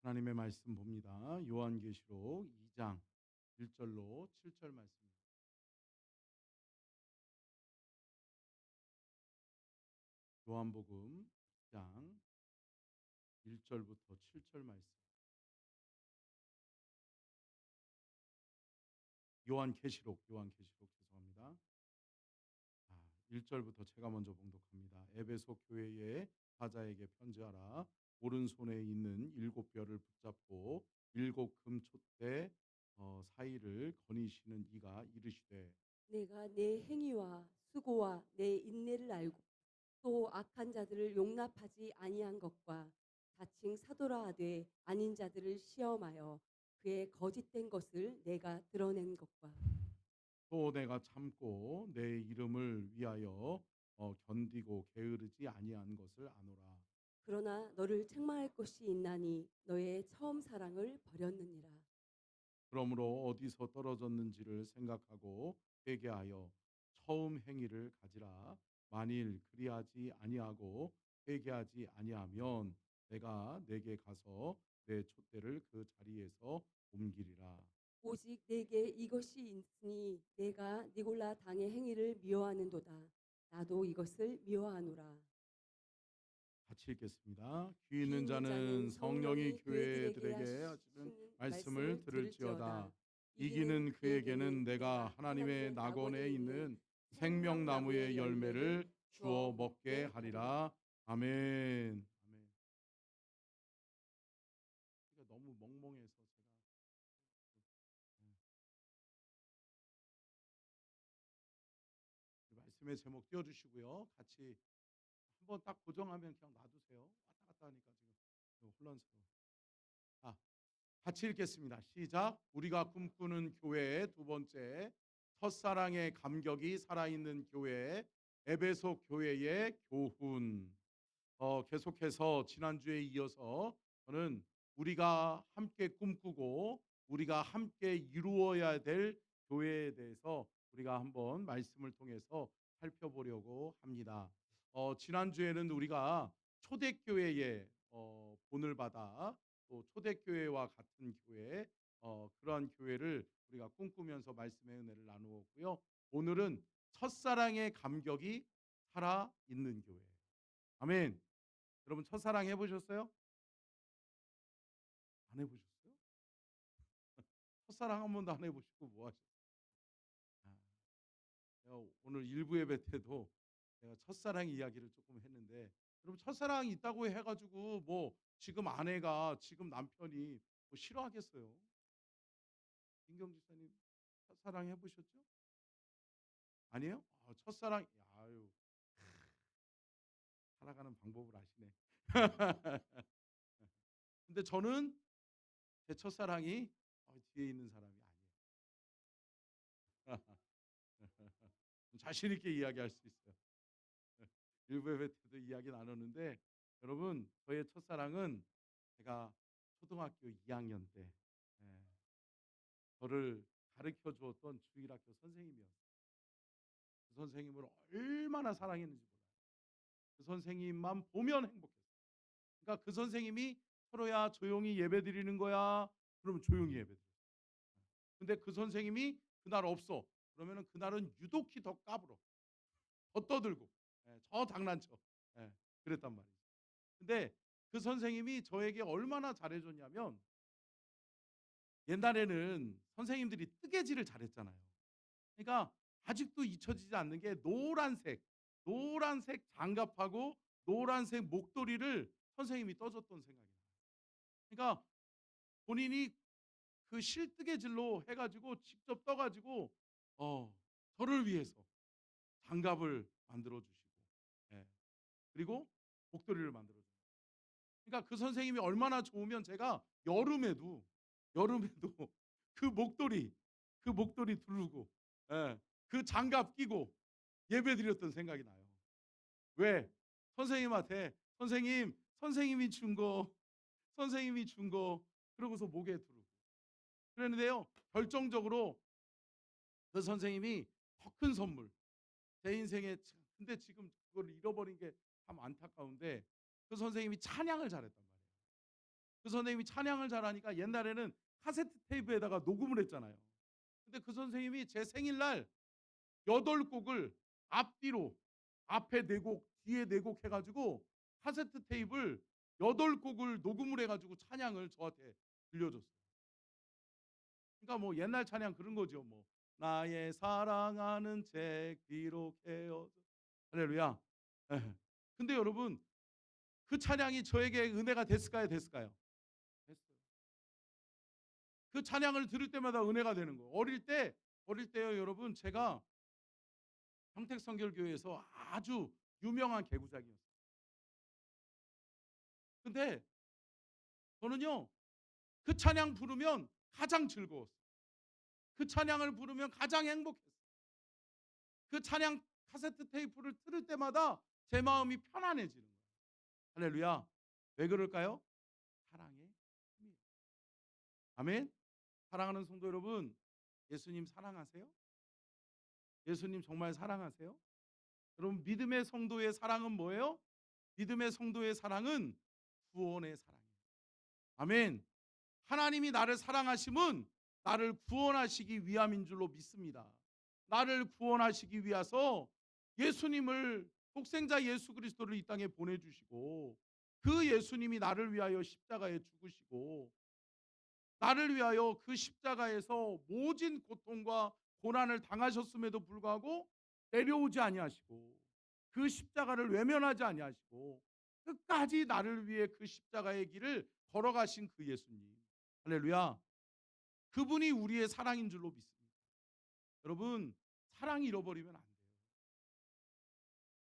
하나님의 말씀 봅니다. 요한계시록 2장 1절로 7절 말씀입니다. 요한복음 2장 1절부터 7절 말씀. 요한계시록 죄송합니다. 1절부터 제가 먼저 봉독합니다. 에베소 교회의 사자에게 편지하라. 오른손에 있는 일곱 별을 붙잡고 일곱 금촛대 사이를 거니시는 이가 이르시되, 내가 내 행위와 수고와 내 인내를 알고 또 악한 자들을 용납하지 아니한 것과 자칭 사도라 하되 아닌 자들을 시험하여 그의 거짓된 것을 내가 드러낸 것과 또 내가 참고 내 이름을 위하여 견디고 게으르지 아니한 것을 아노라. 그러나 너를 책망할 것이 있나니 너의 처음 사랑을 버렸느니라. 그러므로 어디서 떨어졌는지를 생각하고 회개하여 처음 행위를 가지라. 만일 그리하지 아니하고 회개하지 아니하면 내가 내게 가서 내 촛대를 그 자리에서 옮기리라. 오직 내게 이것이 있으니 내가 니골라 당의 행위를 미워하는도다. 나도 이것을 미워하노라. 같이 읽겠습니다. 귀 귀 있는 있는 자는 자는 성령이 성령이 교회들에게 교회들에게 하시는 하시는 말씀을 말씀을 들을지어다. 들을지어다. 이기는 그에게는 내가 하나님의 낙원에 있는 생명나무의 열매를 주어 먹게 하리라. 아멘. 아멘. 그러니까 너무 멍멍해서 제가 말씀의 제목 띄워주시고요. 같이 한번 딱 고정하면 그냥 놔두세요. 왔다 갔다 하니까 지금 혼란스러워. 아, 같이 읽겠습니다. 시작. 우리가 꿈꾸는 교회의 두 번째, 첫사랑의 감격이 살아있는 교회, 에베소 교회의 교훈. 계속해서 지난주에 이어서 저는 우리가 함께 꿈꾸고 우리가 함께 이루어야 될 교회에 대해서 우리가 한번 말씀을 통해서 살펴보려고 합니다. 지난주에는 우리가 초대교회의 본을 받아 또 초대교회와 같은 교회, 그러한 교회를 우리가 꿈꾸면서 말씀의 은혜를 나누었고요. 오늘은 첫사랑의 감격이 살아있는 교회. 아멘. 여러분 첫사랑 해보셨어요? 안 해보셨어요? 첫사랑 한 번도 안 해보시고 뭐 하셨어요? 제가 오늘 일부 예배 때도 제가 첫사랑 이야기를 조금 했는데, 여러분 첫사랑이 있다고 해가지고 뭐 지금 아내가 지금 남편이 뭐 싫어하겠어요? 김경 지사님 첫사랑 해보셨죠? 아니에요? 첫사랑, 아유, 살아가는 방법을 아시네. 근데 저는 제 첫사랑이 뒤에 있는 사람이 아니에요. 자신 있게 이야기할 수 있어요. 일부 예배 때도 이야기 나눴는데, 여러분 저의 첫사랑은 제가 초등학교 2학년 때 저를 가르쳐 주었던 주일학교 선생님이었어요. 그 선생님을 얼마나 사랑했는지 몰라요. 그 선생님만 보면 행복했어요. 그러니까 그 선생님이 서로야 조용히 예배 드리는 거야. 그러면 조용히 예배 드려요. 근데 그 선생님이 그날 없어. 그러면은 그날은 유독히 더 까불어. 더 떠들고. 저 장난쳐. 예, 그랬단 말이에요. 근데 그 선생님이 저에게 얼마나 잘해줬냐면, 옛날에는 선생님들이 뜨개질을 잘했잖아요. 그러니까 아직도 잊혀지지 않는 게 노란색 장갑하고 노란색 목도리를 선생님이 떠줬던 생각이 나요. 그러니까 본인이 그 실뜨개질로 해가지고 직접 떠가지고 저를 위해서 장갑을 만들어 주시고, 예, 그리고 목도리를 만들어 주시고. 그러니까 그 선생님이 얼마나 좋으면 제가 여름에도 그 목도리 두르고, 예, 그 장갑 끼고 예배드렸던 생각이 나요. 왜? 선생님한테 선생님이 준 거 그러고서 목에 두르고 그랬는데요. 결정적으로 그 선생님이 더 큰 선물, 제 인생에, 근데 지금 그걸 잃어버린 게 참 안타까운데, 그 선생님이 찬양을 잘했단 말이에요. 그 선생님이 찬양을 잘하니까 옛날에는 카세트 테이프에다가 녹음을 했잖아요. 근데 그 선생님이 제 생일날 8곡을 앞뒤로 앞에 4곡, 뒤에 4곡 해가지고 카세트 테이프를 8곡을 녹음을 해가지고 찬양을 저한테 들려줬어요. 그러니까 뭐 옛날 찬양 그런 거죠. 뭐 나의 사랑하는 책 뒤로 캐어 할렐루야. 예. 근데 여러분 그 찬양이 저에게 은혜가 됐을까요? 됐을까요? 됐어요. 그 찬양을 들을 때마다 은혜가 되는 거예요. 어릴 때요 여러분 제가 평택성결교회에서 아주 유명한 개구장이었어요. 근데 저는요 그 찬양 부르면 가장 즐거웠어요. 그 찬양을 부르면 가장 행복했어요. 그 찬양 카세트 테이프를 틀을 때마다 제 마음이 편안해지는 거예요. 할렐루야. 왜 그럴까요? 사랑의 힘이에요. 아멘. 사랑하는 성도 여러분, 예수님 사랑하세요? 예수님 정말 사랑하세요? 여러분 믿음의 성도의 사랑은 뭐예요? 믿음의 성도의 사랑은 구원의 사랑이에요. 아멘. 하나님이 나를 사랑하심은 나를 구원하시기 위함인 줄로 믿습니다. 나를 구원하시기 위해서 예수님을 독생자 예수 그리스도를 이 땅에 보내주시고 그 예수님이 나를 위하여 십자가에 죽으시고 나를 위하여 그 십자가에서 모진 고통과 고난을 당하셨음에도 불구하고 내려오지 아니하시고 그 십자가를 외면하지 아니하시고 끝까지 나를 위해 그 십자가의 길을 걸어가신 그 예수님. 할렐루야. 그분이 우리의 사랑인 줄로 믿습니다. 여러분 사랑 잃어버리면 안 돼요.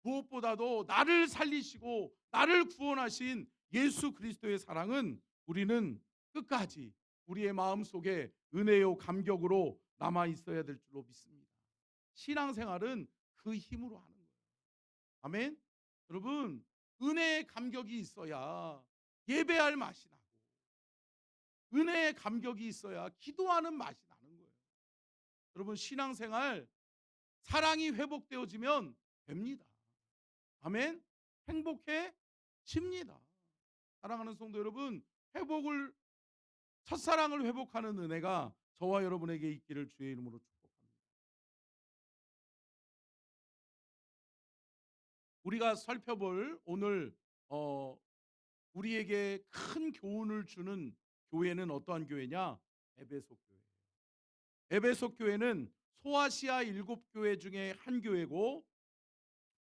무엇보다도 나를 살리시고 나를 구원하신 예수 그리스도의 사랑은 우리는 끝까지 우리의 마음속에 은혜요 감격으로 남아 있어야 될 줄로 믿습니다. 신앙생활은 그 힘으로 하는 거예요. 아멘. 여러분 은혜의 감격이 있어야 예배할 맛이 나고 은혜의 감격이 있어야 기도하는 맛이 나는 거예요. 여러분 신앙생활 사랑이 회복되어지면 됩니다. 아멘. 행복해집니다. 사랑하는 성도 여러분, 첫사랑을 회복하는 은혜가 저와 여러분에게 있기를 주의 이름으로 축복합니다. 우리가 살펴볼 오늘 우리에게 큰 교훈을 주는 교회는 어떠한 교회냐? 에베소 교회예요. 에베소 교회는 소아시아 7교회 중에 한 교회고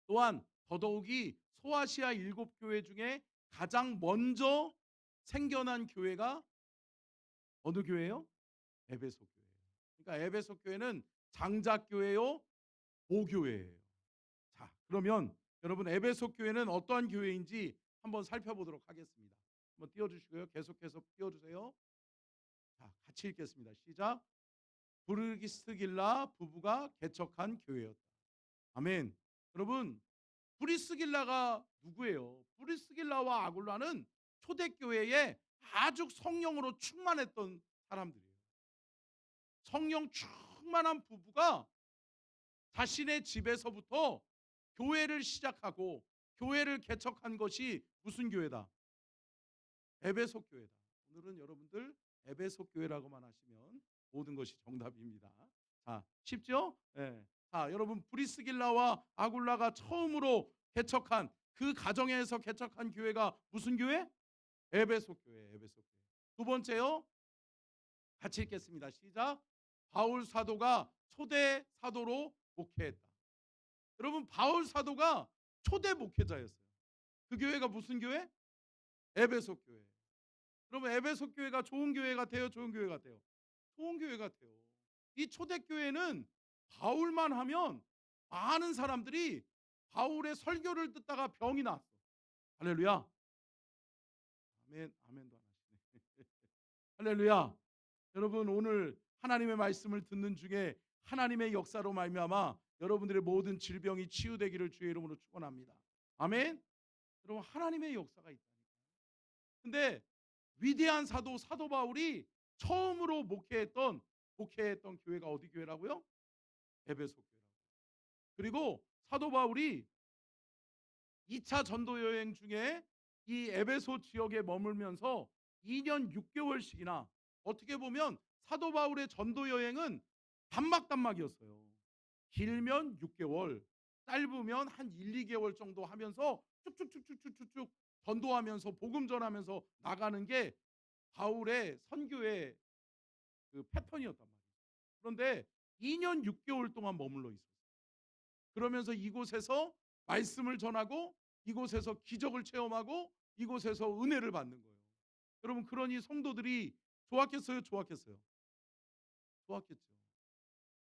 또한 더더욱이 소아시아 7교회 중에 가장 먼저 생겨난 교회가 어느 교회예요? 에베소 교회예요. 그러니까 에베소 교회는 장작 교회요, 보교회예요. 자, 그러면 여러분 에베소 교회는 어떠한 교회인지 한번 살펴보도록 하겠습니다. 한번 띄워주시고요. 계속해서 띄워주세요. 자, 같이 읽겠습니다. 시작. 브르기스길라 부부가 개척한 교회였다. 아멘. 여러분 브리스길라가 누구예요? 브리스길라와 아굴라는 초대교회에 아주 성령으로 충만했던 사람들이에요. 성령 충만한 부부가 자신의 집에서부터 교회를 시작하고 교회를 개척한 것이 무슨 교회다? 에베소 교회다. 오늘은 여러분들 에베소 교회라고만 하시면 모든 것이 정답입니다. 자, 쉽죠? 네. 자, 여러분 브리스길라와 아굴라가 처음으로 개척한 그 가정에서 개척한 교회가 무슨 교회? 에베소 교회. 에베소 교회. 두 번째요. 같이 읽겠습니다. 시작. 바울 사도가 초대 사도로 목회했다. 여러분 바울 사도가 초대 목회자였어요. 그 교회가 무슨 교회? 에베소 교회. 여러분 에베소 교회가 좋은 교회 같아요? 좋은 교회 같아요? 좋은 교회 같아요. 이 초대교회는 바울만 하면 많은 사람들이 바울의 설교를 듣다가 병이 났어. 할렐루야. 아멘, 아멘도 안 하시네. 할렐루야. 여러분 오늘 하나님의 말씀을 듣는 중에 하나님의 역사로 말미암아 여러분들의 모든 질병이 치유되기를 주의 이름으로 축원합니다. 아멘. 여러분 하나님의 역사가 있다니까요. 근데 위대한 사도 바울이 처음으로 목회했던 교회가 어디 교회라고요? 에베소 교회라고. 그리고 사도 바울이 2차 전도 여행 중에 이 에베소 지역에 머물면서 2년 6개월씩이나 어떻게 보면 사도 바울의 전도 여행은 단막단막이었어요. 길면 6개월, 짧으면 한 1, 2개월 정도 하면서 쭉쭉쭉쭉쭉쭉 전도하면서 복음 전하면서 나가는 게 바울의 선교의 그 패턴이었단 말이에요. 그런데 2년 6개월 동안 머물러 있었어요. 그러면서 이곳에서 말씀을 전하고 이곳에서 기적을 체험하고 이곳에서 은혜를 받는 거예요. 여러분 그러니 성도들이 좋았겠어요? 좋았겠어요? 좋았겠죠.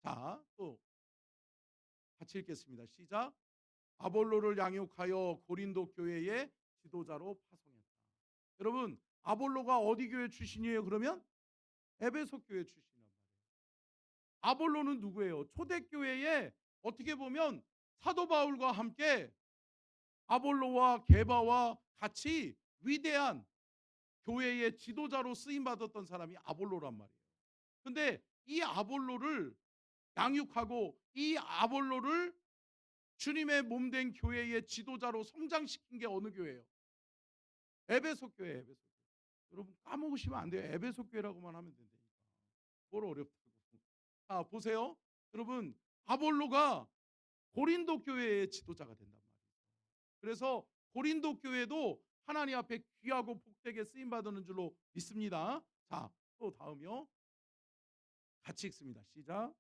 자, 또 같이 읽겠습니다. 시작. 아볼로를 양육하여 고린도 교회의 지도자로 파송했다. 여러분 아볼로가 어디 교회 출신이에요? 그러면 에베소 교회 출신이란 말이에요. 아볼로는 누구예요? 초대교회에 어떻게 보면 사도 바울과 함께 아볼로와 게바와 같이 위대한 교회의 지도자로 쓰임 받았던 사람이 아볼로란 말이에요. 근데 이 아볼로를 양육하고 이 아볼로를 주님의 몸된 교회의 지도자로 성장시킨 게 어느 교회예요? 에베소 교회, 에베소 교회. 여러분 까먹으시면 안 돼요. 에베소 교회라고만 하면 된다니까. 뭘 어렵다고. 자, 보세요. 여러분 아볼로가 고린도 교회의 지도자가 된단 말이에요. 그래서 고린도 교회도 하나님 앞에 귀하고 복되게 쓰임 받는 줄로 믿습니다. 자, 또 다음이요. 같이 읽습니다. 시작.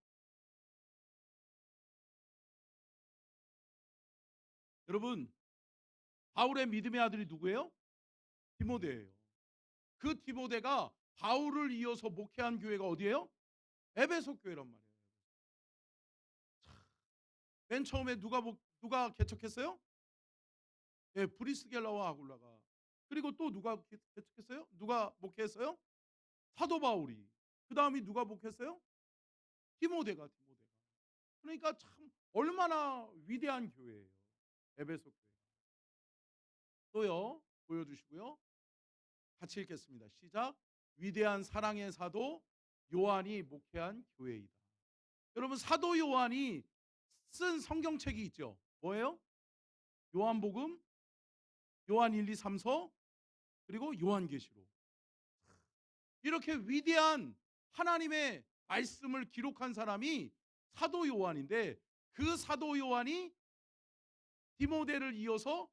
여러분 바울의 믿음의 아들이 누구예요? 디모데예요. 그 디모데가 바울을 이어서 목회한 교회가 어디예요? 에베소 교회란 말이에요. 맨 처음에 누가 개척했어요? 예, 브리스겔라와 아굴라가. 그리고 또 누가 개척했어요? 누가 목회했어요? 사도 바울이. 그 다음이 누가 목회했어요? 디모데가. 그러니까 참 얼마나 위대한 교회예요. 에베소 교회. 또요. 보여주시고요. 같이 읽겠습니다. 시작. 위대한 사랑의 사도 요한이 목회한 교회이다. 여러분 사도 요한이 쓴 성경책이 있죠. 뭐예요? 요한복음, 요한 1, 2, 3서, 그리고 요한계시록. 이렇게 위대한 하나님의 말씀을 기록한 사람이 사도 요한인데 그 사도 요한이 디모데를 이어서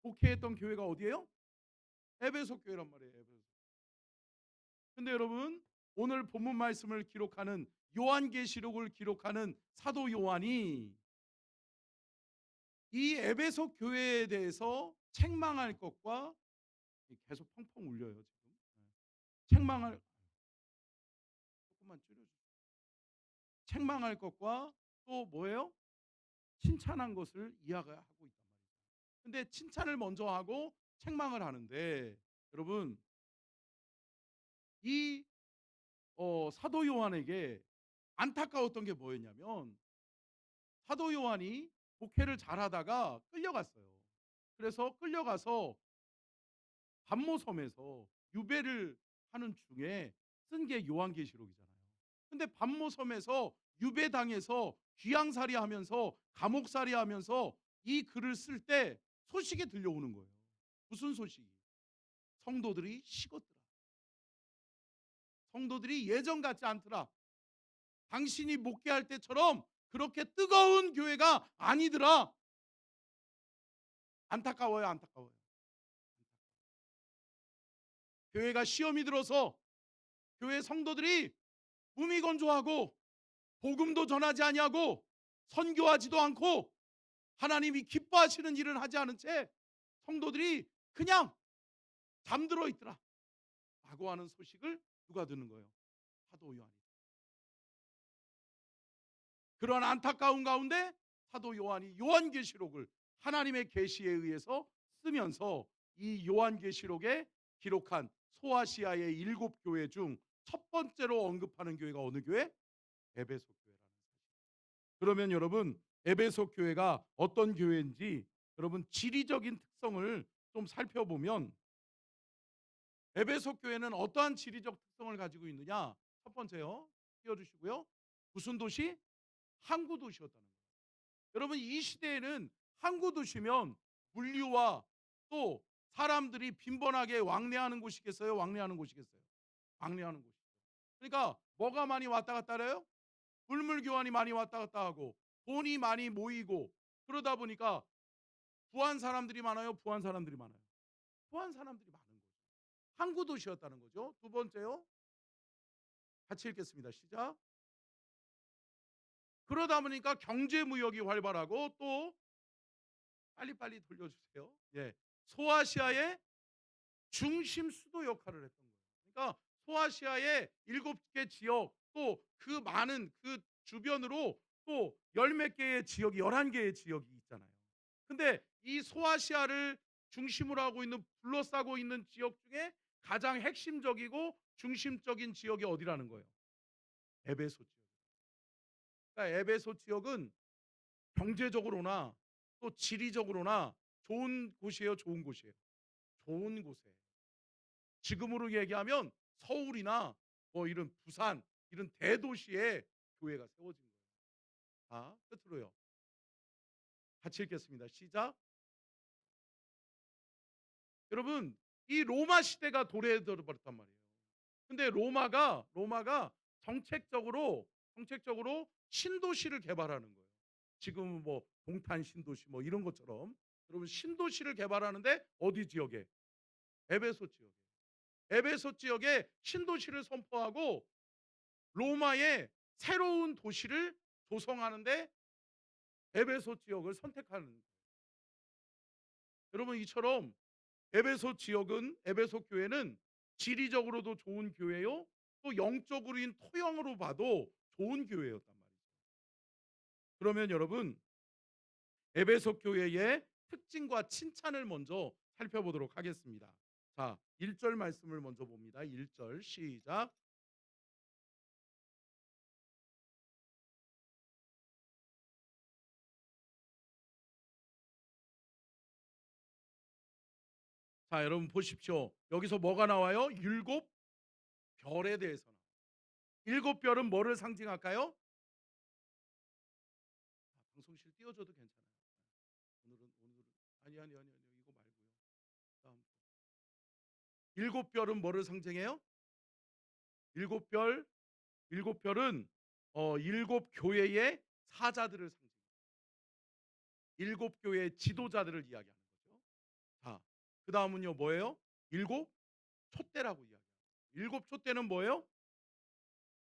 목회했던 교회가 어디예요? 에베소 교회란 말이에요. 에베소. 근데 여러분 오늘 본문 말씀을 기록하는 요한계시록을 기록하는 사도 요한이 이 에베소 교회에 대해서 책망할 것과 계속 펑펑 울려요 지금. 책망할 조금만 줄여주세요. 책망할 것과 또 뭐예요? 칭찬한 것을 이야기하고 있단 말이에요. 근데 칭찬을 먼저 하고 책망을 하는데 여러분 이 사도 요한에게 안타까웠던 게 뭐였냐면 사도 요한이 목회를 잘하다가 끌려갔어요. 그래서 끌려가서 반모섬에서 유배를 하는 중에 쓴 게 요한계시록이잖아요. 근데 반모섬에서 유배당해서 귀양살이 하면서 감옥살이 하면서 이 글을 쓸 때 소식이 들려오는 거예요. 무슨 소식이? 성도들이 식었더라. 성도들이 예전 같지 않더라. 당신이 목회할 때처럼 그렇게 뜨거운 교회가 아니더라. 안타까워요, 안타까워요. 교회가 시험이 들어서 교회 성도들이 무미건조하고 복음도 전하지 아니하고 선교하지도 않고 하나님이 기뻐하시는 일을 하지 않은 채 성도들이 그냥 잠들어 있더라 라고 하는 소식을 누가 듣는 거예요? 사도 요한이. 그런 안타까운 가운데 사도 요한이 요한계시록을 하나님의 계시에 의해서 쓰면서 이 요한계시록에 기록한 소아시아의 7교회 중 첫 번째로 언급하는 교회가 어느 교회? 에베소 교회라는 사실. 그러면 여러분 에베소 교회가 어떤 교회인지 여러분 지리적인 특성을 좀 살펴보면 에베소 교회는 어떠한 지리적 특성을 가지고 있느냐? 첫 번째요. 띄워주시고요. 무슨 도시? 항구 도시였다는 거예요. 여러분 이 시대에는 항구 도시면 물류와 또 사람들이 빈번하게 왕래하는 곳이겠어요? 왕래하는 곳이겠어요? 왕래하는 곳이죠. 그러니까 뭐가 많이 왔다 갔다 해요? 물물 교환이 많이 왔다 갔다 하고 돈이 많이 모이고 그러다 보니까 부한 사람들이 많아요? 부한 사람들이 많아요? 부한 사람들이 많은 거죠. 항구 도시였다는 거죠. 두 번째요. 같이 읽겠습니다. 시작. 그러다 보니까 경제 무역이 활발하고 또 빨리빨리 돌려주세요. 예. 소아시아의 중심 수도 역할을 했던 거예요. 그러니까 소아시아의 7개 지역 또 그 많은 그 주변으로 또 열 몇 개의 지역이 11개의 지역이 있잖아요. 근데 이 소아시아를 중심으로 하고 있는 둘러싸고 있는 지역 중에 가장 핵심적이고 중심적인 지역이 어디라는 거예요? 에베소 지역. 그러니까 에베소 지역은 경제적으로나 또 지리적으로나 좋은 곳이에요, 좋은 곳이에요. 좋은 곳에. 지금으로 얘기하면 서울이나 뭐 이런 부산 이런 대도시에 교회가 세워진 거예요. 자, 끝으로요. 같이 읽겠습니다. 시작. 여러분, 이 로마 시대가 도래해 버렸단 말이에요. 근데 로마가 정책적으로 신도시를 개발하는 거예요. 지금은 뭐 동탄 신도시 뭐 이런 것처럼 여러분 신도시를 개발하는데 어디 지역에? 에베소 지역에. 에베소 지역에 신도시를 선포하고 로마의 새로운 도시를 조성하는데 에베소 지역을 선택하는 거예요. 여러분 이처럼 에베소 교회는 지리적으로도 좋은 교회요. 또 영적으로인 토양으로 봐도 좋은 교회였단 말이죠. 그러면 여러분 에베소 교회의 특징과 칭찬을 먼저 살펴보도록 하겠습니다. 자, 1절 말씀을 먼저 봅니다. 1절 시작. 자, 여러분 보십시오. 여기서 뭐가 나와요? 7별에 대해서 나와요. 7별은 뭐를 상징할까요? 방송실 띄워줘도 괜찮아요. 오늘은 아니 이거 말고요. 다음 거. 7별은 뭐를 상징해요? 7별 7별은 7교회의 사자들을 상징해요. 7교회의 지도자들을 이야기하는 거죠. 자, 그다음은요 뭐예요? 7촛대라고 이야기해요. 7촛대는 뭐예요?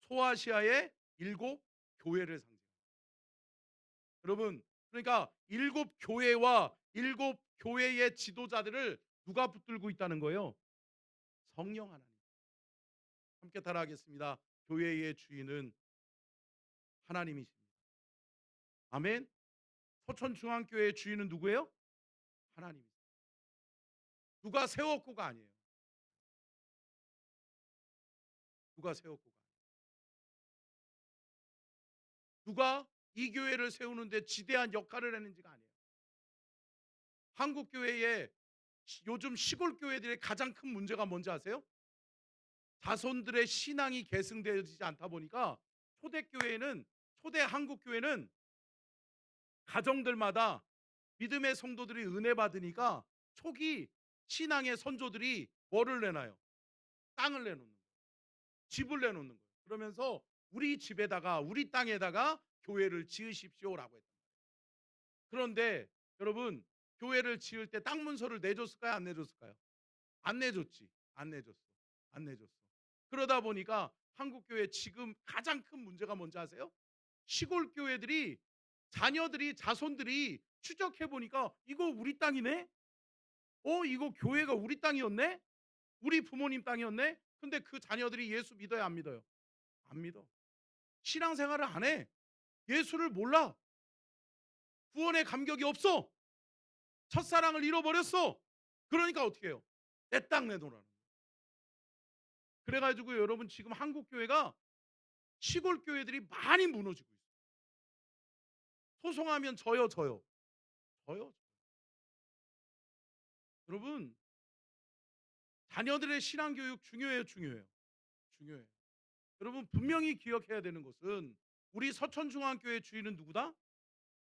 소아시아의 7교회를 상징해요. 여러분, 그러니까 7교회와 7교회의 지도자들을 누가 붙들고 있다는 거예요? 성령 하나님. 함께 따라하겠습니다. 교회의 주인은 하나님이십니다. 아멘. 서천중앙교회의 주인은 누구예요? 하나님이세요. 누가 세웠고가 아니에요. 누가 세웠고가 아니에요. 누가 이 교회를 세우는데 지대한 역할을 했는지가 아니에요. 한국교회의 요즘 시골 교회들의 가장 큰 문제가 뭔지 아세요? 자손들의 신앙이 계승되지 않다 보니까 초대 한국교회는 가정들마다 믿음의 성도들이 은혜 받으니까 초기 신앙의 선조들이 뭐를 내놔요? 땅을 내놓는 거예요. 집을 내놓는 거예요. 그러면서 우리 땅에다가 교회를 지으십시오라고 했단 말이에요. 그런데 여러분 교회를 지을 때 땅 문서를 내줬을까요? 안 내줬을까요? 안 내줬지. 안 내줬어. 안 내줬어. 그러다 보니까 한국교회 지금 가장 큰 문제가 뭔지 아세요? 시골 교회들이 자손들이 추적해 보니까 이거 우리 땅이네? 이거 교회가 우리 땅이었네? 우리 부모님 땅이었네? 근데 그 자녀들이 예수 믿어요, 안 믿어요? 안 믿어. 신앙생활을 안 해. 예수를 몰라. 구원의 감격이 없어. 첫사랑을 잃어버렸어. 그러니까 어떻게 해요? 내 땅 내놓으라는 거예요. 그래가지고 여러분 지금 한국교회가 시골 교회들이 많이 무너지고 있어요. 소송하면 져요. 여러분 자녀들의 신앙교육 중요해요. 여러분 분명히 기억해야 되는 것은 우리 서천중앙교회 주인은 누구다?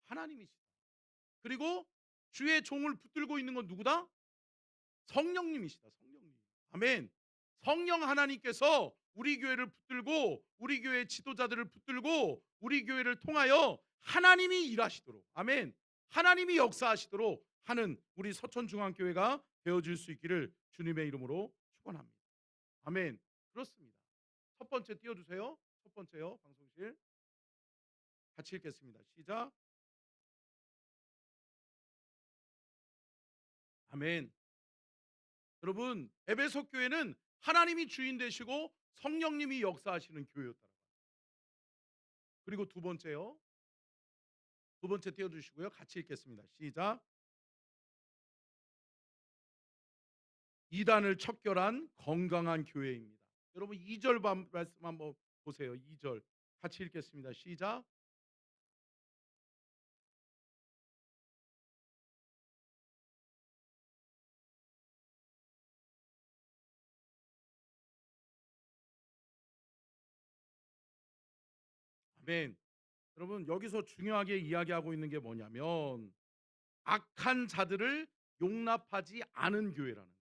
하나님이시다. 그리고 주의 종을 붙들고 있는 건 누구다? 성령님이시다. 성령님. 아멘. 성령 하나님께서 우리 교회를 붙들고 우리 교회 지도자들을 붙들고 우리 교회를 통하여 하나님이 일하시도록, 아멘, 하나님이 역사하시도록 하는 우리 서천중앙교회가 되어질 수 있기를 주님의 이름으로 축원합니다. 아멘. 그렇습니다. 첫 번째 띄워주세요. 첫 번째요. 방송실 같이 읽겠습니다. 시작. 아멘. 여러분, 에베소 교회는 하나님이 주인 되시고 성령님이 역사하시는 교회였다. 그리고 두 번째요. 두 번째 띄워주시고요. 같이 읽겠습니다. 시작. 이단을 척결한 건강한 교회입니다. 여러분 2절 말씀 한번 보세요. 2절 같이 읽겠습니다. 시작. 아멘. 여러분 여기서 중요하게 이야기하고 있는 게 뭐냐면 악한 자들을 용납하지 않은 교회라는 거예요.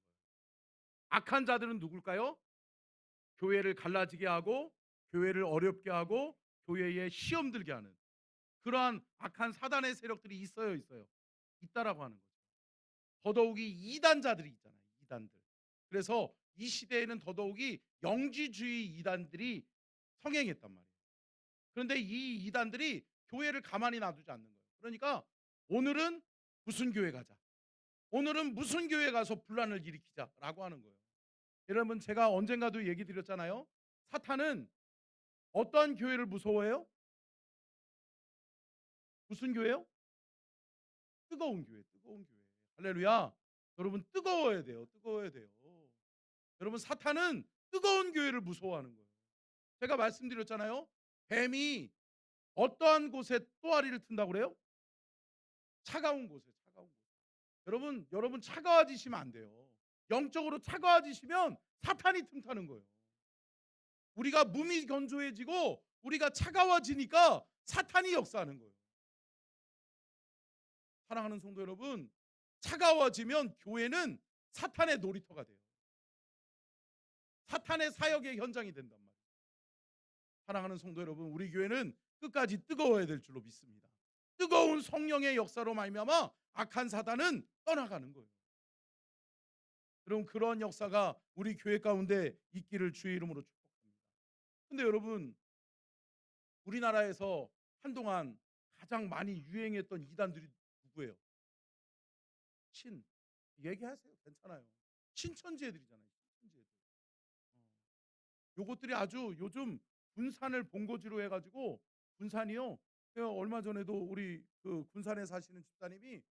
악한 자들은 누굴까요? 교회를 갈라지게 하고 교회를 어렵게 하고 교회에 시험 들게 하는 그러한 악한 사단의 세력들이 있어요. 있다라고 하는 거죠. 더더욱이 이단자들이 있잖아요. 이단들. 그래서 이 시대에는 더더욱이 영지주의 이단들이 성행했단 말이에요. 그런데 이 이단들이 교회를 가만히 놔두지 않는 거예요. 그러니까 오늘은 무슨 교회 가자. 오늘은 무슨 교회 가서 분란을 일으키자라고 하는 거예요. 여러분 제가 언젠가도 얘기 드렸잖아요. 사탄은 어떠한 교회를 무서워해요? 무슨 교회요? 뜨거운 교회, 뜨거운 교회. 할렐루야. 여러분 뜨거워야 돼요. 뜨거워야 돼요. 여러분 사탄은 뜨거운 교회를 무서워하는 거예요. 제가 말씀드렸잖아요. 뱀이 어떠한 곳에 또아리를 튼다고 그래요? 차가운 곳에, 차가운 곳. 여러분 차가워지시면 안 돼요. 영적으로 차가워지시면 사탄이 틈타는 거예요. 우리가 몸이 건조해지고 우리가 차가워지니까 사탄이 역사하는 거예요. 사랑하는 성도 여러분, 차가워지면 교회는 사탄의 놀이터가 돼요. 사탄의 사역의 현장이 된단 말이에요. 사랑하는 성도 여러분, 우리 교회는 끝까지 뜨거워야 될 줄로 믿습니다. 뜨거운 성령의 역사로 말미암아 악한 사단은 떠나가는 거예요. 여러분 그런 역사가 우리 교회 가운데 있기를 주의 이름으로 축복합니다. 근데 여러분 우리나라에서 한동안 가장 많이 유행했던 이단들이 누구예요? 얘기하세요. 괜찮아요. 신천지 애들이잖아요. 신천지 애들. 요것들이 아주 요즘 군산을 본거지로 해가지고 군산이요. 얼마 전에도 우리 그 군산에 사시는 집사님이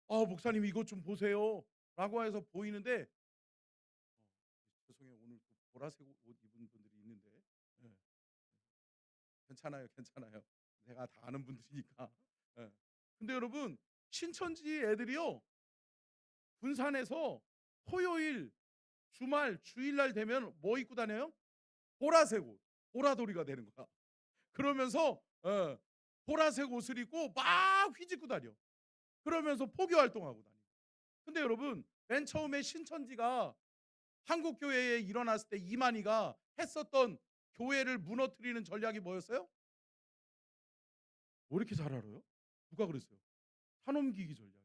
목사님 이것 좀 보세요라고 해서 보이는데 죄송해요. 오늘 보라색 옷 입은 분들이 있는데 예. 괜찮아요. 괜찮아요. 내가 다 아는 분들이니까. 예. 근데 여러분 신천지 애들이요. 군산에서 토요일, 주말, 주일날 되면 뭐 입고 다녀요? 보라색 옷. 보라돌이가 되는 거야. 그러면서 보라색 옷을 입고 막 휘짓고 다녀. 그러면서 포교 활동하고 다녀. 근데 여러분 맨 처음에 신천지가 한국 교회에 일어났을 때 이만희가 했었던 교회를 무너뜨리는 전략이 뭐였어요? 왜 이렇게 잘 알아요? 누가 그랬어요? 산옮기기 전략이에요.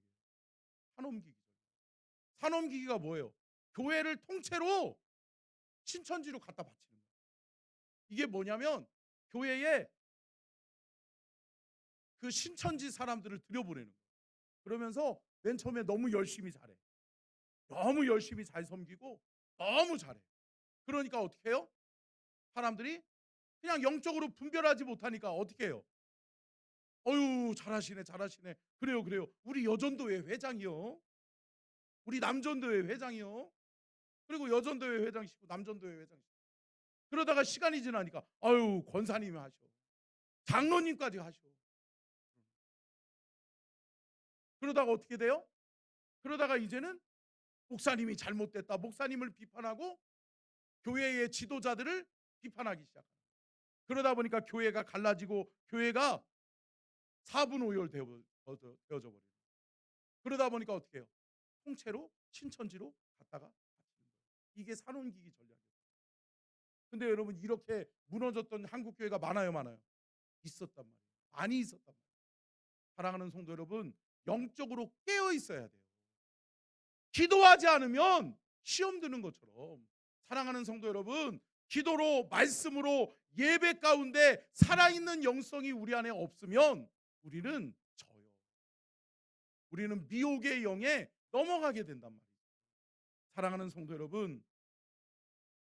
산옮기기 전략. 산옮기기가 뭐예요? 교회를 통째로 신천지로 갖다 바치는 거예요. 이게 뭐냐면 교회에 그 신천지 사람들을 들여보내는 거예요. 그러면서 맨 처음에 너무 열심히 잘해. 너무 열심히 잘 섬기고 너무 잘해. 그러니까 어떻게 해요? 사람들이 그냥 영적으로 분별하지 못하니까 어떻게 해요? 어유 잘하시네 잘하시네. 그래요 그래요. 우리 여전도회 회장이요. 우리 남전도회 회장이요. 그리고 여전도회 회장시고 남전도회 회장시고. 그러다가 시간이 지나니까 아유 권사님이 하셔. 장로님까지 하셔. 그러다가 어떻게 돼요? 그러다가 이제는 목사님이 잘못됐다. 목사님을 비판하고 교회의 지도자들을 비판하기 시작합니다. 그러다 보니까 교회가 갈라지고 교회가 사분오열 되어져 버려요. 그러다 보니까 어떻게 해요? 통째로 신천지로 갔다가 갇히는 거예요. 이게 산혼기기 전략이에요. 근데 여러분 이렇게 무너졌던 한국 교회가 많아요, 많아요? 있었단 말이에요. 많이 있었단 말이에요. 사랑하는 성도 여러분, 영적으로 깨어 있어야 돼요. 기도하지 않으면 시험 드는 것처럼 사랑하는 성도 여러분, 기도로 말씀으로 예배 가운데 살아있는 영성이 우리 안에 없으면 우리는 져요. 우리는 미혹의 영에 넘어가게 된단 말이에요. 사랑하는 성도 여러분,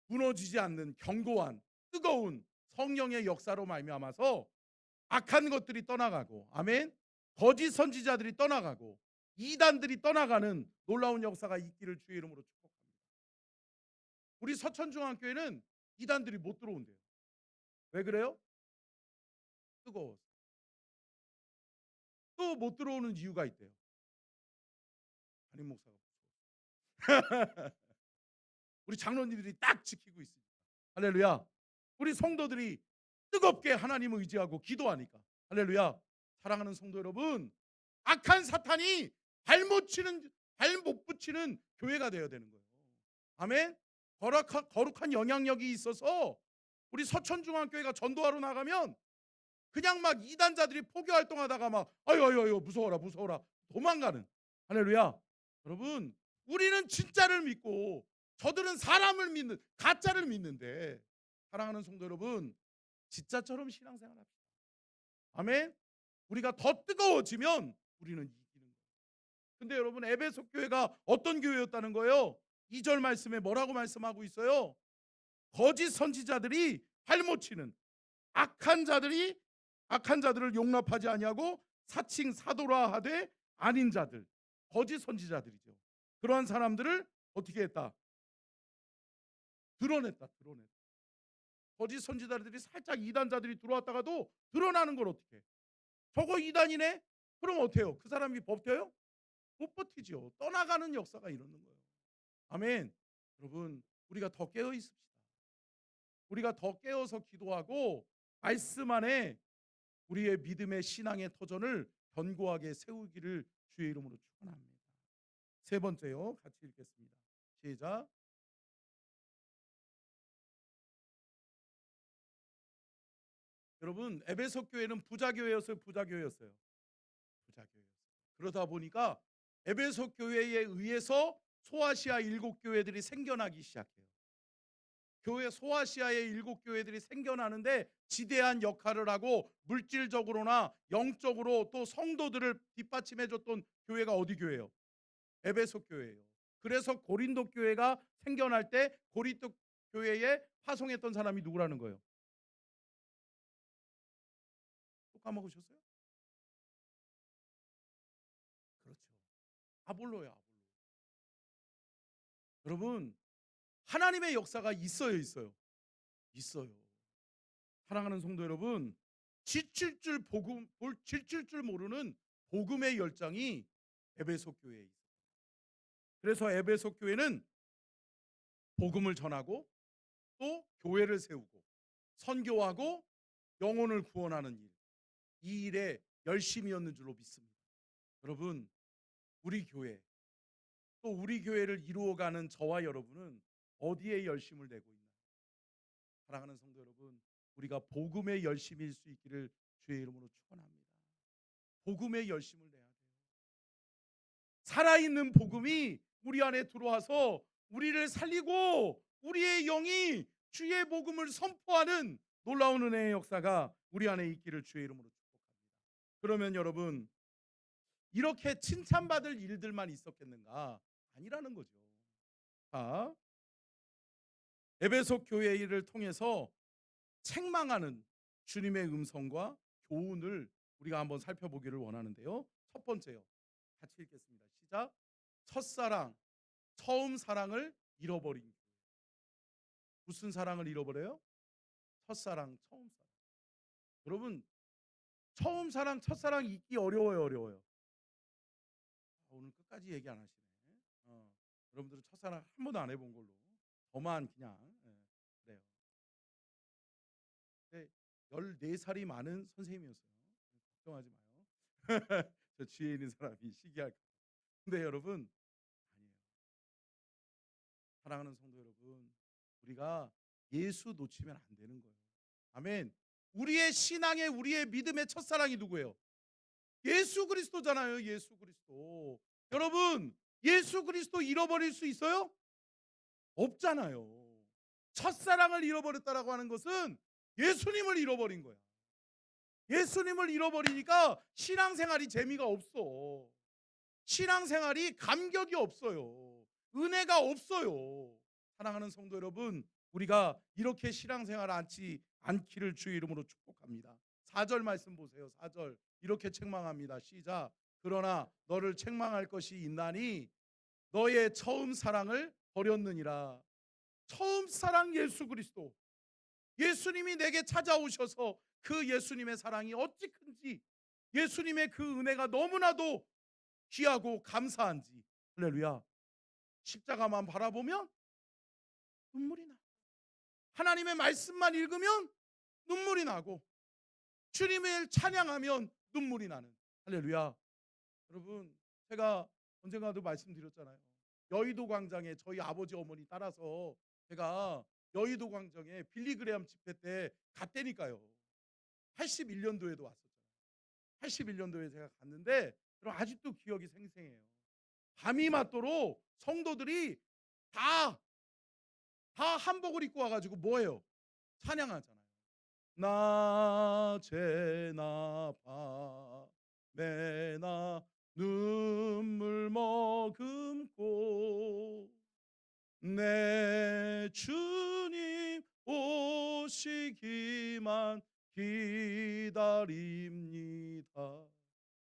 무너지지 않는 견고한 뜨거운 성령의 역사로 말미암아서 악한 것들이 떠나가고, 아멘, 거짓 선지자들이 떠나가고 이단들이 떠나가는 놀라운 역사가 있기를 주의 이름으로 축복합니다. 우리 서천중앙교회는 이단들이 못 들어온대요. 왜 그래요? 뜨거워서. 또 못 들어오는 이유가 있대요. 담임 목사가 우리 장로님들이 딱 지키고 있습니다. 할렐루야. 우리 성도들이 뜨겁게 하나님을 의지하고 기도하니까. 할렐루야. 사랑하는 성도 여러분, 악한 사탄이 발 못 붙이는 교회가 되어야 되는 거예요. 아멘. 거룩한 영향력이 있어서 우리 서천중앙교회가 전도하러 나가면 그냥 막 이단자들이 포교 활동하다가 막 아유 무서워라 무서워라 도망가는. 할렐루야. 여러분, 우리는 진짜를 믿고 저들은 사람을 믿는 가짜를 믿는데, 사랑하는 성도 여러분, 진짜처럼 신앙생활합시다. 아멘. 우리가 더 뜨거워지면 우리는 이기는 거예요. 근데 여러분, 에베소 교회가 어떤 교회였다는 거예요? 2절 말씀에 뭐라고 말씀하고 있어요? 거짓 선지자들이 발못 치는 악한 자들을 용납하지 아니하고 사칭 사도라 하되 아닌 자들, 거짓 선지자들이죠. 그러한 사람들을 어떻게 했다? 드러냈다. 거짓 선지자들이 살짝 이단자들이 들어왔다가도 드러나는 걸 어떻게 해? 저거 이단이네? 그럼 어때요? 그 사람이 버텨요? 못 버티죠. 떠나가는 역사가 이러는 거예요. 아멘. 여러분, 우리가 더 깨어 있읍시다. 우리가 더 깨어서 기도하고 말씀 안에 우리의 믿음의 신앙의 터전을 견고하게 세우기를 주의 이름으로 축원합니다. 세 번째요. 같이 읽겠습니다. 시작. 여러분, 에베소 교회는 부자 교회였어요. 부자 교회였어요. 그러다 보니까 에베소 교회에 의해서 소아시아 7교회들이 생겨나기 시작해요. 소아시아의 7교회들이 생겨나는데 지대한 역할을 하고 물질적으로나 영적으로 또 성도들을 뒷받침해줬던 교회가 어디 교회예요? 에베소 교회예요. 그래서 고린도 교회가 생겨날 때 고린도 교회에 파송했던 사람이 누구라는 거예요? 또 까먹으셨어요? 그렇죠. 아볼로예요. 아볼로. 여러분, 하나님의 역사가 있어요. 사랑하는 성도 여러분, 지칠 줄 모르는 복음의 열정이 에베소 교회에 있어요. 그래서 에베소 교회는 복음을 전하고 또 교회를 세우고 선교하고 영혼을 구원하는 일, 이 일에 열심이었는 줄로 믿습니다. 여러분, 우리 교회, 또 우리 교회를 이루어가는 저와 여러분은 어디에 열심을 내고 있나요? 사랑하는 성도 여러분, 우리가 복음의 열심일 수 있기를 주의 이름으로 축원합니다. 복음의 열심을 내야 돼요. 살아있는 복음이 우리 안에 들어와서 우리를 살리고 우리의 영이 주의 복음을 선포하는 놀라운 은혜의 역사가 우리 안에 있기를 주의 이름으로 축복합니다. 그러면 여러분, 이렇게 칭찬받을 일들만 있었겠는가? 아니라는 거죠. 자, 에베소 교회를 통해서 책망하는 주님의 음성과 교훈을 우리가 한번 살펴보기를 원하는데요. 첫 번째요. 같이 읽겠습니다. 시작. 첫사랑, 처음 사랑을 잃어버린 교회. 무슨 사랑을 잃어버려요? 첫사랑, 처음 사랑. 여러분, 처음 사랑, 첫사랑 잊기 어려워요. 오늘 끝까지 얘기 안 하시네. 여러분들은 첫사랑 한 번도 안 해본 걸로 저만 그냥 그래요. 네, 14살이 많은 선생님이었어요. 걱정하지 마요. 저 뒤에 있는 사람이 시기할. 근데 여러분, 아니에요. 사랑하는 성도 여러분, 우리가 예수 놓치면 안 되는 거예요. 아멘. 우리의 신앙의, 우리의 믿음의 첫사랑이 누구예요? 예수 그리스도잖아요. 예수 그리스도. 여러분, 예수 그리스도 잃어버릴 수 있어요? 없잖아요. 첫사랑을 잃어버렸다라고 하는 것은 예수님을 잃어버린 거야. 예수님을 잃어버리니까 신앙생활이 재미가 없어. 신앙생활이 감격이 없어요. 은혜가 없어요. 사랑하는 성도 여러분, 우리가 이렇게 신앙생활 않기를 주의 이름으로 축복합니다. 4절 말씀 보세요. 4절 이렇게 책망합니다. 시작. 그러나 너를 책망할 것이 있나니 너의 처음 사랑을 버렸느니라. 처음 사랑 예수 그리스도. 예수님이 내게 찾아오셔서 그 예수님의 사랑이 어찌 큰지, 예수님의 그 은혜가 너무나도 귀하고 감사한지, 할렐루야. 십자가만 바라보면 눈물이 나. 하나님의 말씀만 읽으면 눈물이 나고, 주님을 찬양하면 눈물이 나는, 할렐루야. 여러분, 제가 언젠가도 말씀드렸잖아요. 여의도 광장에 저희 아버지 어머니 따라서 제가 여의도 광장에 빌리그레암 집회 때 갔다니까요. 81년도에도 왔었잖아요. 81년도에 제가 갔는데 여러분, 아직도 기억이 생생해요. 밤이 맞도록 성도들이 다 한복을 입고 와가지고 뭐예요? 찬양하잖아요. 낮에나 밤에나 눈물 머금고 내 주님 오시기만 기다립니다.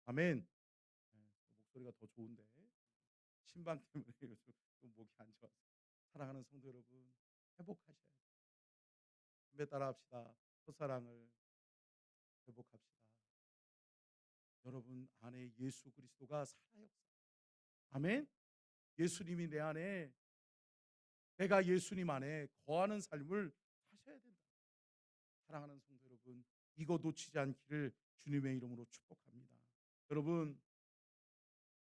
아멘. 목소리가 더 좋은데 신방 때문에 요즘 좀 목이 안 좋아서. 사랑하는 성도 여러분, 회복하셔야 돼요. 담배 따라합시다. 첫사랑을 회복합시다. 여러분 안에 예수 그리스도가 살아요. 아멘. 예수님이 내 안에, 내가 예수님 안에 거하는 삶을 사셔야 된다. 사랑하는 성도 여러분, 이거 놓치지 않기를 주님의 이름으로 축복합니다. 여러분,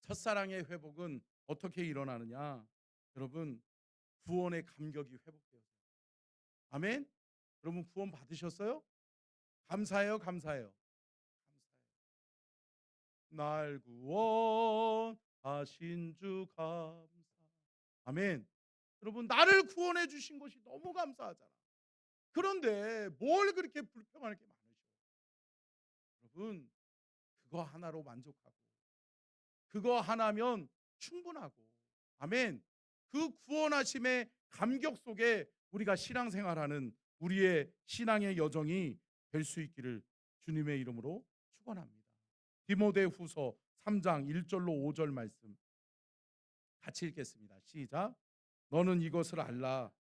첫사랑의 회복은 어떻게 일어나느냐? 여러분, 구원의 감격이 회복되어서. 아멘. 여러분 구원 받으셨어요? 감사해요, 감사해요. 날 구원하신 주 감사. 아멘. 여러분, 나를 구원해 주신 것이 너무 감사하잖아. 그런데 뭘 그렇게 불평할 게 많으셔? 여러분, 그거 하나로 만족하고 그거 하나면 충분하고, 아멘. 그 구원하심의 감격 속에 우리가 신앙생활하는 우리의 신앙의 여정이 될 수 있기를 주님의 이름으로 축원합니다. 디모데후서 3장 1절로 5절 말씀 같이 읽겠습니다. 시작. 너는 이것을 알라.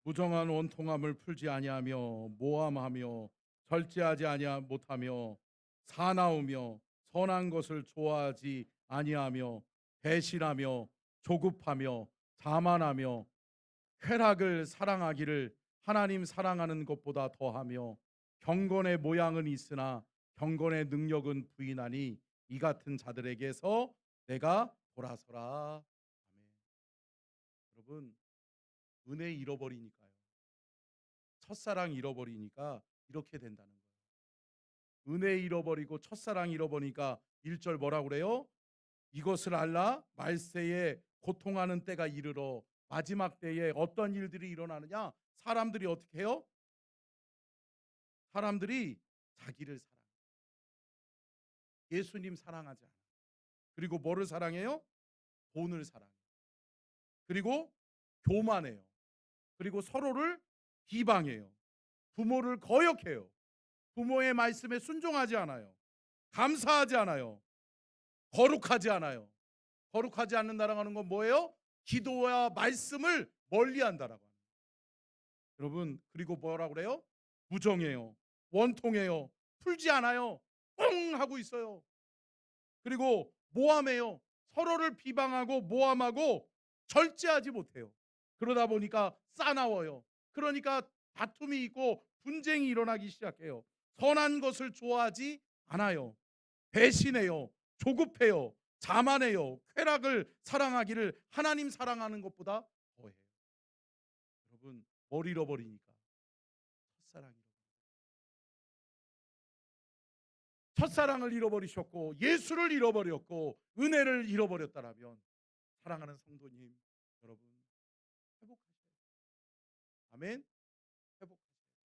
무정한 원통함을 풀지 아니하며 모함하며 절제하지 아니하 못하며 사나우며 선한 것을 좋아하지 아니하며 배신하며 조급하며 자만하며 쾌락을 사랑하기를 하나님 사랑하는 것보다 더하며 경건의 모양은 있으나 경건의 능력은 부인하니 이 같은 자들에게서 내가 돌아서라. 아멘. 여러분, 은혜 잃어버리니까요. 첫사랑 잃어버리니까 이렇게 된다는 거예요. 은혜 잃어버리고 첫사랑 잃어버리니까 1절 뭐라고 그래요? 이것을 알라. 말세에 고통하는 때가 이르러 마지막 때에 어떤 일들이 일어나느냐? 사람들이 어떻게 해요? 사람들이 자기를 사랑해요. 예수님 사랑하지 않아요. 그리고 뭐를 사랑해요? 돈을 사랑해요. 그리고 교만해요. 그리고 서로를 비방해요. 부모를 거역해요. 부모의 말씀에 순종하지 않아요. 감사하지 않아요. 거룩하지 않아요. 거룩하지 않는다라고 하는 건 뭐예요? 기도와 말씀을 멀리한다라고 하는 거예요. 여러분, 그리고 뭐라고 그래요? 무정해요. 원통해요. 풀지 않아요. 뻥 하고 있어요. 그리고 모함해요. 서로를 비방하고 모함하고 절제하지 못해요. 그러다 보니까 싸나워요. 그러니까 다툼이 있고 분쟁이 일어나기 시작해요. 선한 것을 좋아하지 않아요. 배신해요. 조급해요. 자만해요. 쾌락을 사랑하기를 하나님 사랑하는 것보다 더해요. 여러분, 뭘 잃어버리니까? 첫사랑이. 첫사랑을 잃어버리셨고 예수를 잃어버렸고 은혜를 잃어버렸다라면, 사랑하는 성도님 여러분, 회복하셔야 돼요. 아멘. 회복하셔야 돼요.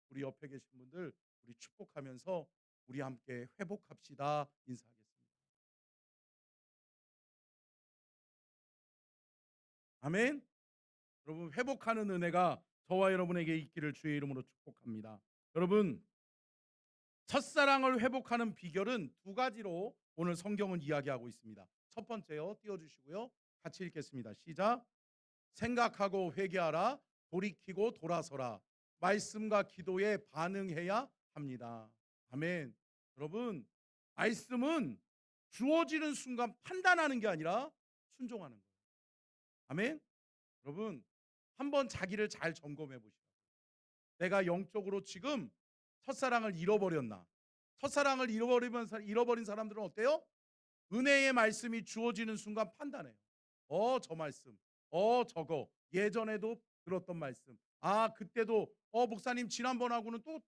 우리 옆에 계신 분들, 우리 축복하면서 우리 함께 회복합시다 인사하겠습니다. 아멘. 여러분, 회복하는 은혜가 저와 여러분에게 있기를 주의 이름으로 축복합니다. 여러분, 첫사랑을 회복하는 비결은 두 가지로 오늘 성경은 이야기하고 있습니다. 첫 번째요, 띄워주시고요. 같이 읽겠습니다. 시작. 생각하고 회개하라. 돌이키고 돌아서라. 말씀과 기도에 반응해야 합니다. 아멘. 여러분, 말씀은 주어지는 순간 판단하는 게 아니라 순종하는 거예요. 아멘. 여러분, 한번 자기를 잘 점검해 보시라. 내가 영적으로 지금 첫사랑을 잃어버렸나? 첫사랑을 잃어버린 사람들은 어때요? 은혜의 말씀이 주어지는 순간 판단해요. 저 말씀, 저거 예전에도 들었던 말씀, 그때도 목사님 지난번하고는 또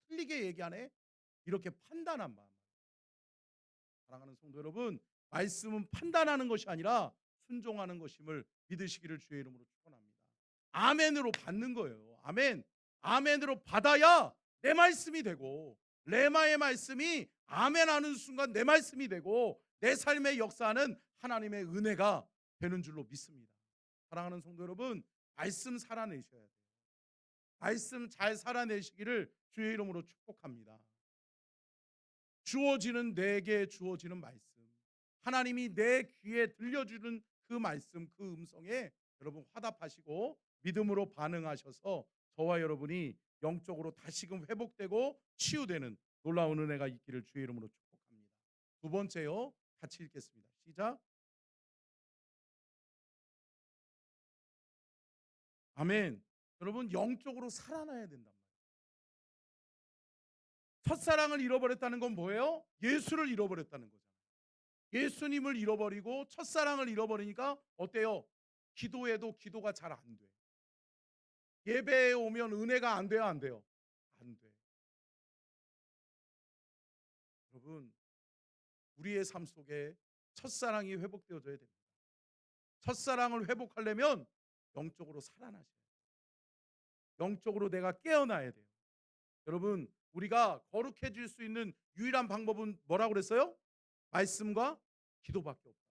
틀리게 얘기하네. 이렇게 판단한 마음. 사랑하는 성도 여러분, 말씀은 판단하는 것이 아니라 순종하는 것임을 믿으시기를 주의 이름으로 축원합니다. 아멘으로 받는 거예요. 아멘. 아멘으로 받아야 내 말씀이 되고, 레마의 말씀이 아멘하는 순간 내 말씀이 되고, 내 삶의 역사는 하나님의 은혜가 되는 줄로 믿습니다. 사랑하는 성도 여러분, 말씀 살아내셔야 돼요. 말씀 잘 살아내시기를 주의 이름으로 축복합니다. 주어지는, 내게 주어지는 말씀, 하나님이 내 귀에 들려주는 그 말씀, 그 음성에 여러분 화답하시고 믿음으로 반응하셔서 저와 여러분이 영적으로 다시금 회복되고 치유되는 놀라운 은혜가 있기를 주의 이름으로 축복합니다. 두 번째요, 같이 읽겠습니다. 시작. 아멘. 여러분, 영적으로 살아나야 된단 말이에요. 첫사랑을 잃어버렸다는 건 뭐예요? 예수를 잃어버렸다는 거잖아요. 예수님을 잃어버리고 첫사랑을 잃어버리니까 어때요? 기도해도 기도가 잘 안 돼. 예배에 오면 은혜가 안 돼요, 안 돼요? 안 돼. 여러분, 우리의 삶 속에 첫사랑이 회복되어져야 됩니다. 첫사랑을 회복하려면 영적으로 살아나셔야 돼요. 영적으로 내가 깨어나야 돼요. 여러분, 우리가 거룩해질 수 있는 유일한 방법은 뭐라고 그랬어요? 말씀과 기도밖에 없다.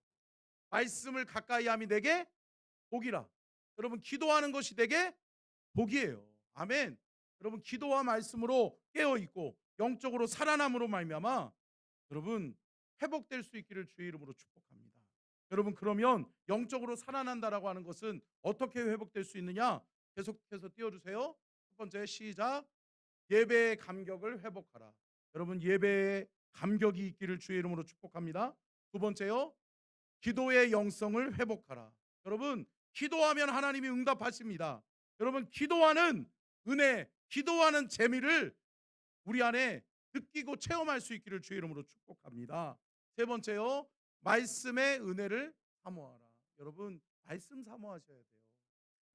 말씀을 가까이 함이 내게 복이라. 여러분, 기도하는 것이 되게 복이에요. 아멘. 여러분, 기도와 말씀으로 깨어 있고 영적으로 살아남으로 말미암아 여러분 회복될 수 있기를 주의 이름으로 축복합니다. 여러분, 그러면 영적으로 살아난다라고 하는 것은 어떻게 회복될 수 있느냐? 계속해서 띄워주세요. 첫 번째, 시작. 예배의 감격을 회복하라. 여러분, 예배의 감격이 있기를 주의 이름으로 축복합니다. 두 번째요, 기도의 영성을 회복하라. 여러분, 기도하면 하나님이 응답하십니다. 여러분, 기도하는 은혜, 기도하는 재미를 우리 안에 느끼고 체험할 수 있기를 주의 이름으로 축복합니다. 세 번째요, 말씀의 은혜를 사모하라. 여러분, 말씀 사모하셔야 돼요.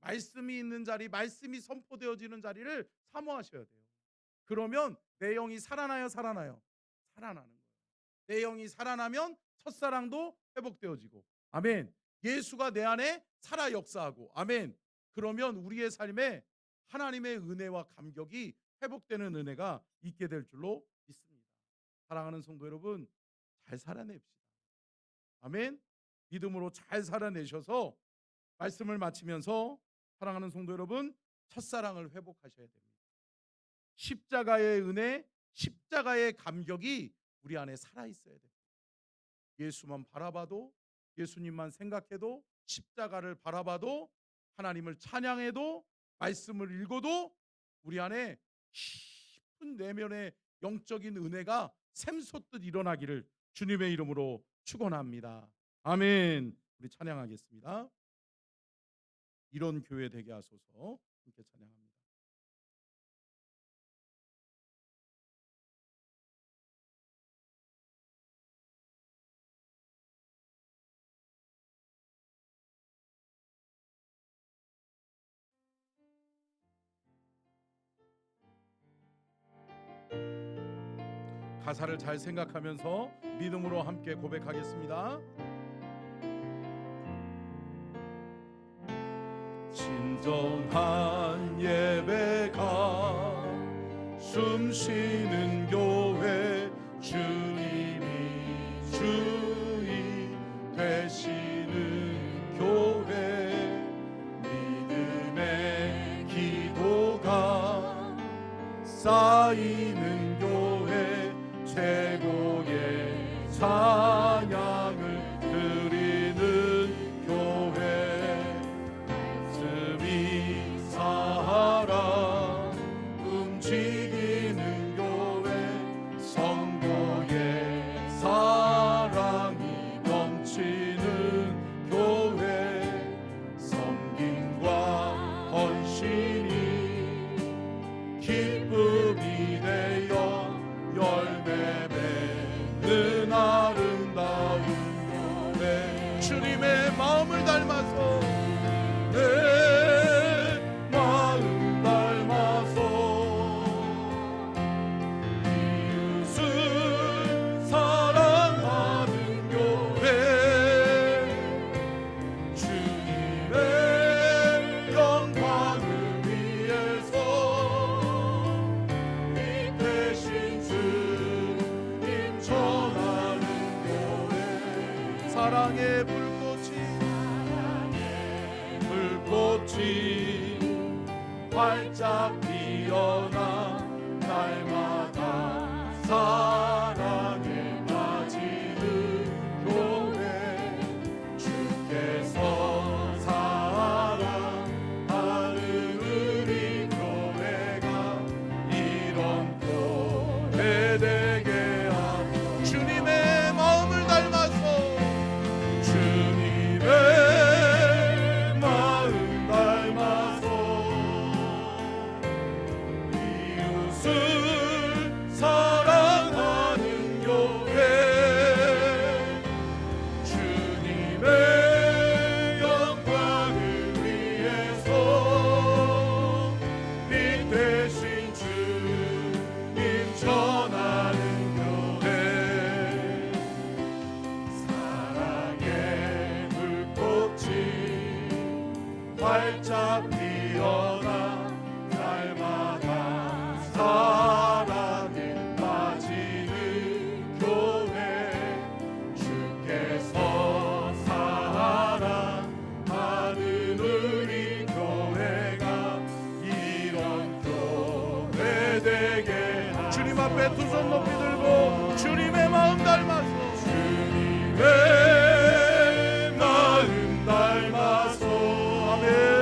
말씀이 있는 자리, 말씀이 선포되어지는 자리를 사모하셔야 돼요. 그러면 내 영이 살아나요, 살아나요? 살아나는 거예요. 내 영이 살아나면 첫사랑도 회복되어지고, 아멘. 예수가 내 안에 살아 역사하고, 아멘. 그러면 우리의 삶에 하나님의 은혜와 감격이 회복되는 은혜가 있게 될 줄로 믿습니다. 사랑하는 성도 여러분, 잘 살아냅시다. 아멘. 믿음으로 잘 살아내셔서 말씀을 마치면서 사랑하는 성도 여러분, 첫사랑을 회복하셔야 됩니다. 십자가의 은혜, 십자가의 감격이 우리 안에 살아있어야 됩니다. 예수만 바라봐도, 예수님만 생각해도, 십자가를 바라봐도, 하나님을 찬양해도, 말씀을 읽어도 우리 안에 깊은 내면의 영적인 은혜가 샘솟듯 일어나기를 주님의 이름으로 축원합니다. 아멘. 우리 찬양하겠습니다. 이런 교회 되게 하소서. 함께 찬양합니다. 가사를 잘 생각하면서 믿음으로 함께 고백하겠습니다. 진정한 예배가 숨쉬는 교회, 주님이 주인 되시는 교회, 믿음의 기도가 쌓이는 교회, 최고의 찬양을 드리는 교회, 말씀이 살아 움직이는 교회, 성도의 사랑이 넘치는 교회, 섬김과 헌신이 기쁨이 되어 열매 맺는 아름다운 교회, 주님의 마음을 닮아서 내 마음 닮아서 이웃을 사랑하는 교회, 주님의 영광을 위해서 빛 대신 주님 전하는 교회, 사랑의 불꽃이 활짝 피어나 날마다 사랑에 빠지는 교회, 주께서 사랑하는 우리 교회가 이런 교회 되게 하고, 주님의 마음을 닮아서 주님의 사랑하는 교회, 주님의 영광을 위해서 빛 대신 주님 전하는 교회, 사랑의 불꽃이 활짝 피어나 날마다 사랑에 빠지는 교회, 주께서 사랑하는 우리 교회가 이런 교회 되게 하소서. 주님 앞에 두 손 높이 들고 주님의 마음 닮아서, 주님의 마음 닮아서, 아멘.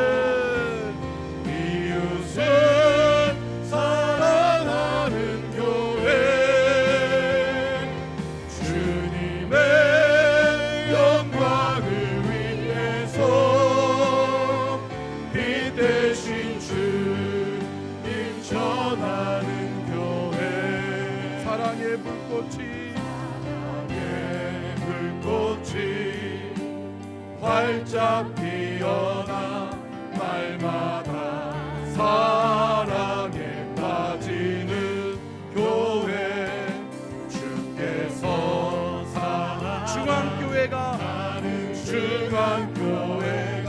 활짝 피어나 날마다 사랑에 빠지는 교회, 주께서 사랑하는 중앙교회가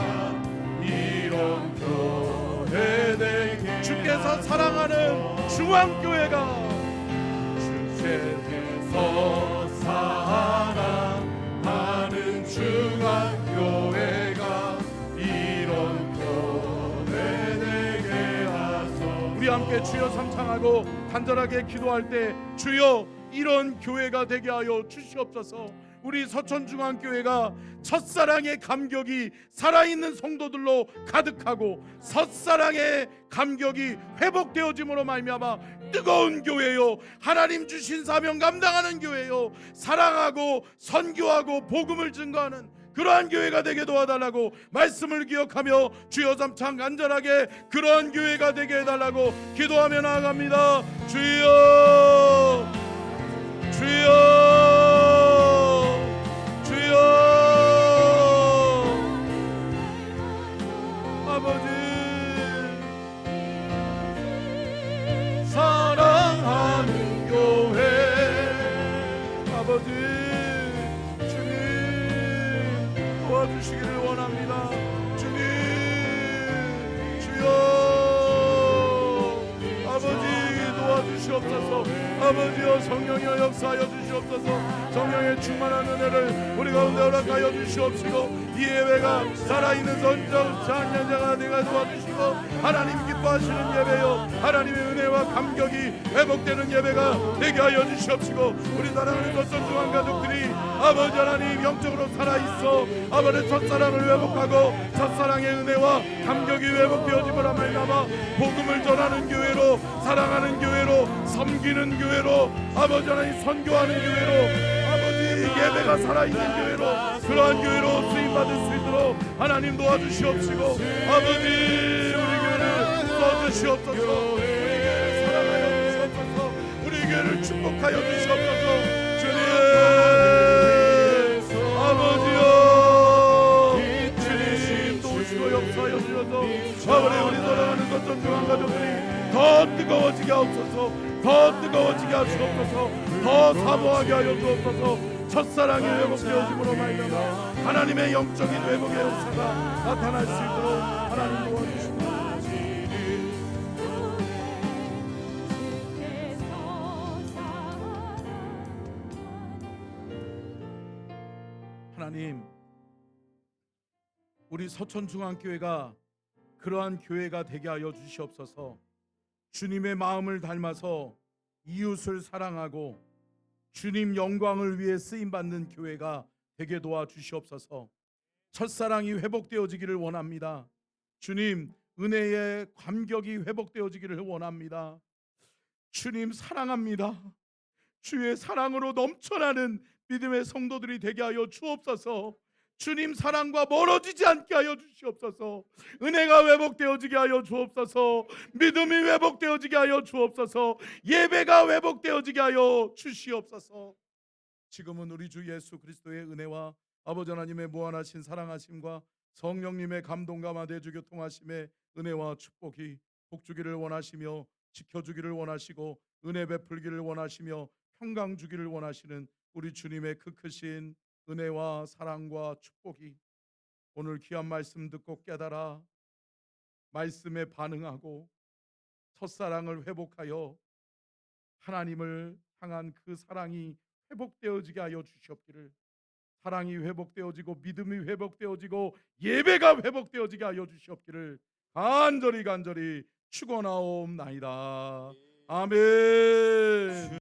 이런 교회 되게, 주께서 사랑하는 중앙교회가, 주께서 사랑하는 중앙교회가 이런 교회 되게 하소서. 우리 함께 주여 삼창하고 간절하게 기도할 때, 주여 이런 교회가 되게 하여 주시옵소서. 우리 서천중앙교회가 첫사랑의 감격이 살아있는 성도들로 가득하고 첫사랑의 감격이 회복되어짐으로 말미암아 뜨거운 교회요, 하나님 주신 사명 감당하는 교회요, 사랑하고 선교하고 복음을 증거하는 그러한 교회가 되게 도와달라고 말씀을 기억하며 주여 삼창 간절하게 그러한 교회가 되게 해달라고 기도하며 나아갑니다. 주여 주여 주여 아버지 사랑하는 교회 아버지 주님 도와주시기를 원합니다. 주님 주여 아버지 도와주시옵소서. 아버지여 성령이여 역사하여 주시옵소서. 성령의 충만한 은혜를 우리 가운데 허락하여 주시옵시고 이 예배가 살아있는 선정 찬양자가 되가 도와주시고 하나님 기뻐하시는 예배요 하나님의 은혜와 감격이 회복되는 예배가 되게 하여 주시옵시고 우리 사랑하는 선정한 가족들이 아버지 하나님 영적으로 살아있어 아버지 첫사랑을 회복하고 첫사랑의 은혜와 감격이 회복되어지므로 말미암아 복음을 전하는 교회로 사랑하는 교회로 섬기는 교회로 아버지 하나님 선교하는 교회로 아버지 예배가 살아있는 교회로 그러한 교회로 쓰임받을 수 있도록 하나님 도와주시옵시고 아버지 우리 교회를 써주시옵소서. 우리 교회를 사랑하여 주시옵소서. 우리 교회를 축복하여 주시옵소서. 주님 아버지여 주님 도우시고 역사하여 주셔서 아버지 우리 사랑하는 선정한 가족들이 더 뜨거워지게 하옵소서. 더 뜨거워지게 하시옵소서. 더 사모하게 하여 주옵소서. 첫사랑이 회복되어짐으로 말미암아 하나님의 영적인 회복의 역사가 나타날 수 있도록 하나님 도와주시옵소서. 하나님 우리 서천중앙교회가 그러한 교회가 되게 하여 주시옵소서. 주님의 마음을 닮아서 이웃을 사랑하고 주님 영광을 위해 쓰임받는 교회가 되게 도와주시옵소서. 첫사랑이 회복되어지기를 원합니다. 주님 은혜의 감격이 회복되어지기를 원합니다. 주님 사랑합니다. 주의 사랑으로 넘쳐나는 믿음의 성도들이 되게 하여 주옵소서. 주님 사랑과 멀어지지 않게 하여 주시옵소서. 은혜가 회복되어지게 하여 주옵소서. 믿음이 회복되어지게 하여 주옵소서. 예배가 회복되어지게 하여 주시옵소서. 지금은 우리 주 예수 그리스도의 은혜와 아버지 하나님의 무한하신 사랑하심과 성령님의 감동과 마대주 교통하심의 은혜와 축복이 복주기를 원하시며 지켜주기를 원하시고 은혜 베풀기를 원하시며 평강 주기를 원하시는 우리 주님의 그 크신 은혜와 사랑과 축복이 오늘 귀한 말씀 듣고 깨달아 말씀에 반응하고 첫사랑을 회복하여 하나님을 향한 그 사랑이 회복되어지게 하여 주시옵기를, 사랑이 회복되어지고 믿음이 회복되어지고 예배가 회복되어지게 하여 주시옵기를 간절히 축원하옵나이다. 아멘.